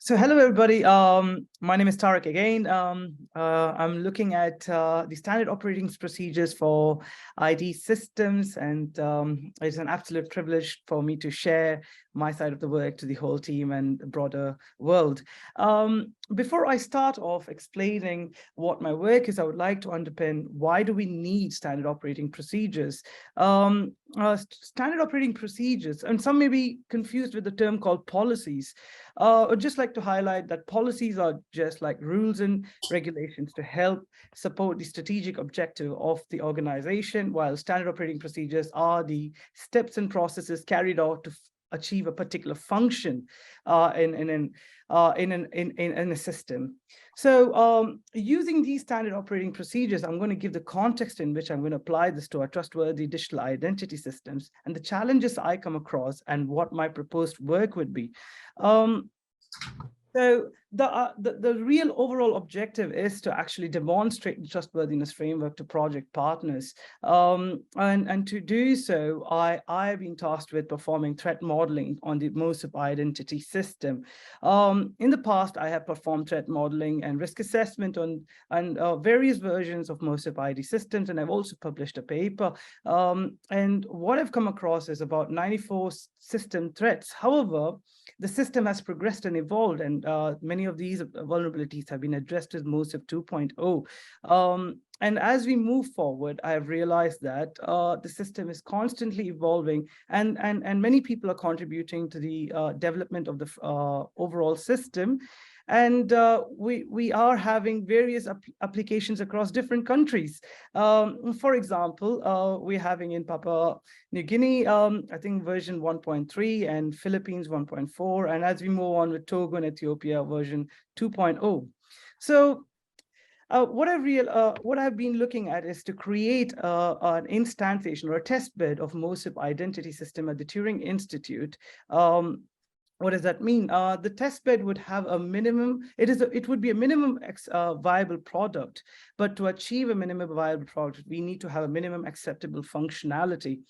So hello, everybody. My name is Tarek again. I'm looking at the standard operating procedures for ID systems, and it's an absolute privilege for me to share my side of the work to the whole team and the broader world. Before I start off explaining what my work is, I would like to underpin why do we need standard operating procedures. Standard operating procedures, and some may be confused with the term called policies. I'd just like to highlight that policies are just like rules and regulations to help support the strategic objective of the organization, while standard operating procedures are the steps and processes carried out to achieve a particular function in a system. So using these standard operating procedures, I'm going to give the context in which I'm going to apply this to our trustworthy digital identity systems and the challenges I come across and what my proposed work would be. So the real overall objective is to actually demonstrate the trustworthiness framework to project partners. And to do so, I have been tasked with performing threat modeling on the MOSIP identity system. In the past, I have performed threat modeling and risk assessment on various versions of MOSIP ID systems, and I've also published a paper. And what I've come across is about 94 system threats. However, the system has progressed and evolved, and many of these vulnerabilities have been addressed with MOSIP 2.0. And as we move forward, I have realized that the system is constantly evolving, and many people are contributing to the development of the overall system. And we are having various applications across different countries. For example, we're having in Papua New Guinea, I think version 1.3, and Philippines 1.4. And as we move on with Togo and Ethiopia, version 2.0. So what I've been looking at is to create an instantiation or a test bed of MOSIP identity system at the Turing Institute. What does that mean? The test bed would have a minimum, it would be a minimum viable product, but to achieve a minimum viable product, we need to have a minimum acceptable functionality.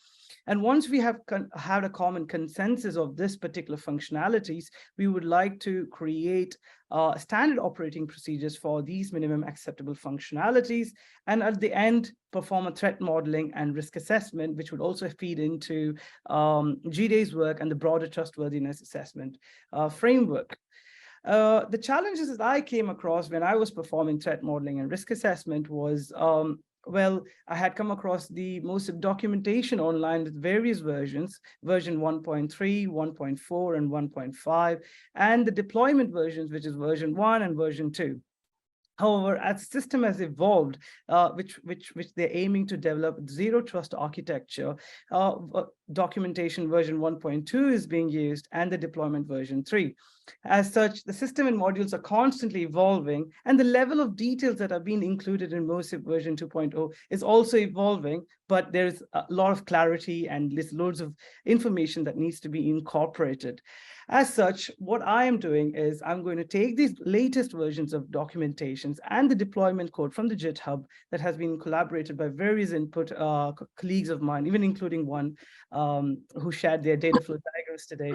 And once we have had a common consensus of this particular functionalities, we would like to create standard operating procedures for these minimum acceptable functionalities. And at the end, perform a threat modeling and risk assessment, which would also feed into GDay's work and the broader trustworthiness assessment framework. The challenges that I came across when I was performing threat modeling and risk assessment was, well, I had come across the MOSIP documentation online with various versions, version 1.3, 1.4, and 1.5, and the deployment versions, which is version 1 and version 2. However, as the system has evolved, which they're aiming to develop zero trust architecture, documentation version 1.2 is being used, and the deployment version 3. As such, the system and modules are constantly evolving, and the level of details that are being included in MOSIP version 2.0 is also evolving, but there's a lot of clarity and there's loads of information that needs to be incorporated. As such, what I am doing is I'm going to take these latest versions of documentations and the deployment code from the GitHub that has been collaborated by various input colleagues of mine, even including one who shared their data flow diagrams today,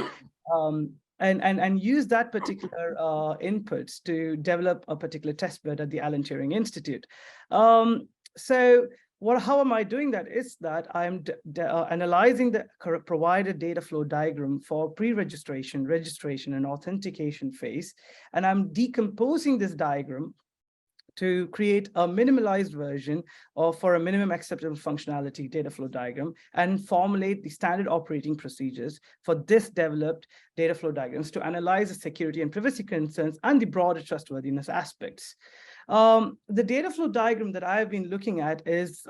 and use that particular inputs to develop a particular test bed at the Alan Turing Institute. How am I doing that? Is that I'm analyzing the provided data flow diagram for pre-registration, registration, and authentication phase, and I'm decomposing this diagram to create a minimalized version for a minimum acceptable functionality data flow diagram and formulate the standard operating procedures for this developed data flow diagrams to analyze the security and privacy concerns and the broader trustworthiness aspects. The data flow diagram that I've been looking at is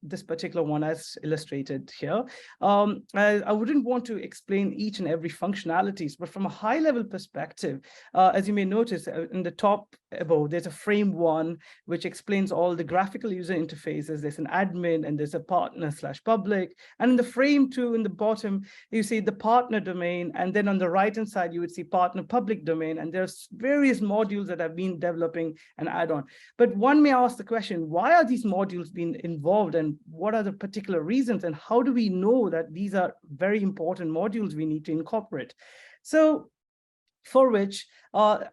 this particular one as illustrated here. I wouldn't want to explain each and every functionalities, but from a high level perspective, as you may notice in the top above, there's a frame 1, which explains all the graphical user interfaces. There's an admin and there's a partner/public. And in the frame 2 in the bottom, you see the partner domain. And then on the right-hand side, you would see partner public domain. And there's various modules that have been developing an add-on. But one may ask the question, why are these modules being involved, and what are the particular reasons, and how do we know that these are very important modules we need to incorporate? So for which I've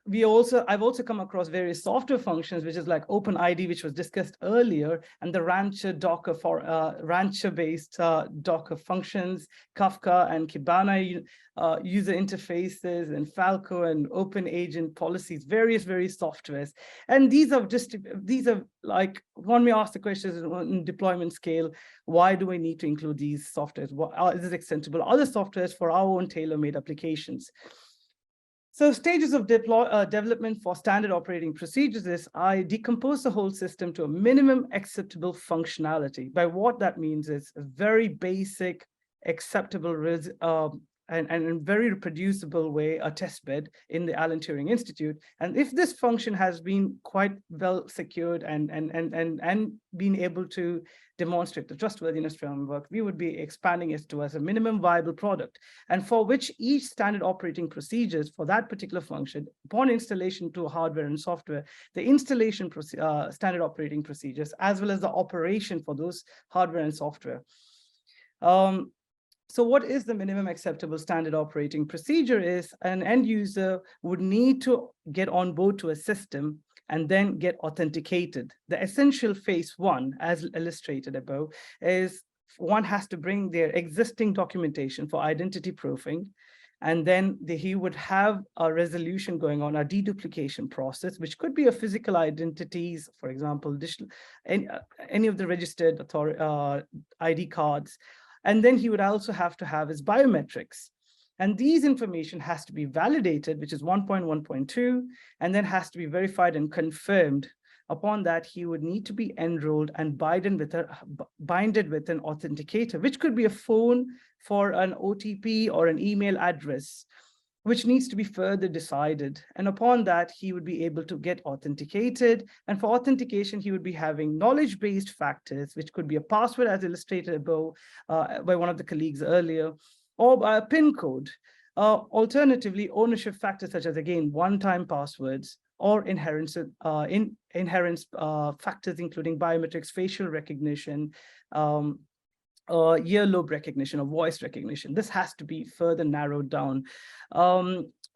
also come across various software functions, which is like OpenID, which was discussed earlier, and the Rancher Docker for Rancher-based Docker functions, Kafka and Kibana user interfaces, and Falco and OpenAgent policies, various softwares. And these are like, one may ask the question in deployment scale, why do we need to include these softwares? What is it extensible other softwares for our own tailor-made applications? So stages of development for standard operating procedures is I decompose the whole system to a minimum acceptable functionality. By what that means is a very basic, acceptable, and very reproducible way, a test bed in the Alan Turing Institute. And if this function has been quite well secured and been able to demonstrate the trustworthiness framework, we would be expanding it to as a minimum viable product, and for which each standard operating procedures for that particular function, upon installation to hardware and software, the installation standard operating procedures, as well as the operation for those hardware and software. So what is the minimum acceptable standard operating procedure is an end user would need to get on board to a system and then get authenticated. The essential phase one, as illustrated above, is one has to bring their existing documentation for identity proofing, and then he would have a resolution going on, a deduplication process, which could be a physical identities, for example, digital, any of the registered ID cards. And then he would also have to have his biometrics. And these information has to be validated, which is 1.1.2, and then has to be verified and confirmed. Upon that, he would need to be enrolled and binded with an authenticator, which could be a phone for an OTP or an email address, which needs to be further decided. And upon that, he would be able to get authenticated. And for authentication, he would be having knowledge-based factors, which could be a password, as illustrated above by one of the colleagues earlier, or by a PIN code. Alternatively, ownership factors such as, again, one-time passwords, or inherent factors, including biometrics, facial recognition, earlobe recognition, or voice recognition. This has to be further narrowed down.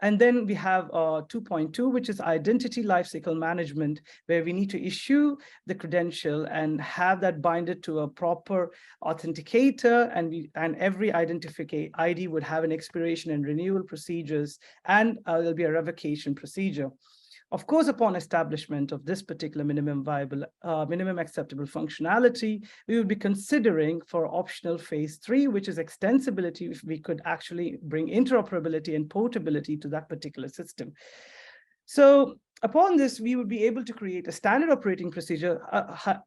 And then we have 2.2, which is identity lifecycle management, where we need to issue the credential and have that binded to a proper authenticator, and every identifier ID would have an expiration and renewal procedures, and there'll be a revocation procedure. Of course, upon establishment of this particular minimum acceptable functionality, we would be considering for optional phase 3, which is extensibility, if we could actually bring interoperability and portability to that particular system. So upon this, we would be able to create a standard operating procedure.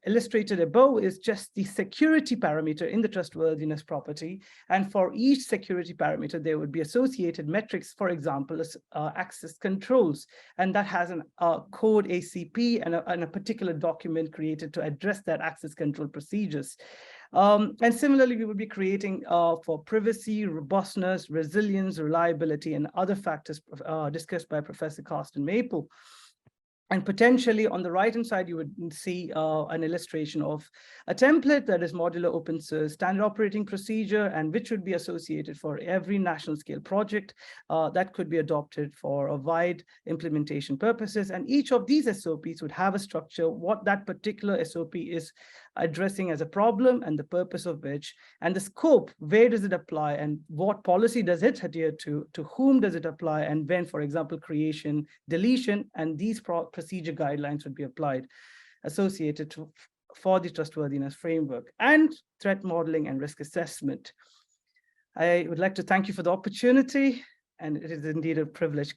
Illustrated above is just the security parameter in the trustworthiness property. And for each security parameter, there would be associated metrics, for example, access controls. And that has a code ACP and a particular document created to address that access control procedures. And similarly, we would be creating for privacy, robustness, resilience, reliability, and other factors discussed by Professor Carsten Maple. And potentially on the right-hand side, you would see an illustration of a template that is modular open source standard operating procedure, and which would be associated for every national scale project that could be adopted for a wide implementation purposes. And each of these SOPs would have a structure, what that particular SOP is addressing as a problem and the purpose of which, and the scope, where does it apply, and what policy does it adhere to whom does it apply, and when, for example, creation, deletion, and these procedure guidelines would be applied associated for the trustworthiness framework, and threat modeling and risk assessment. I would like to thank you for the opportunity, and it is indeed a privilege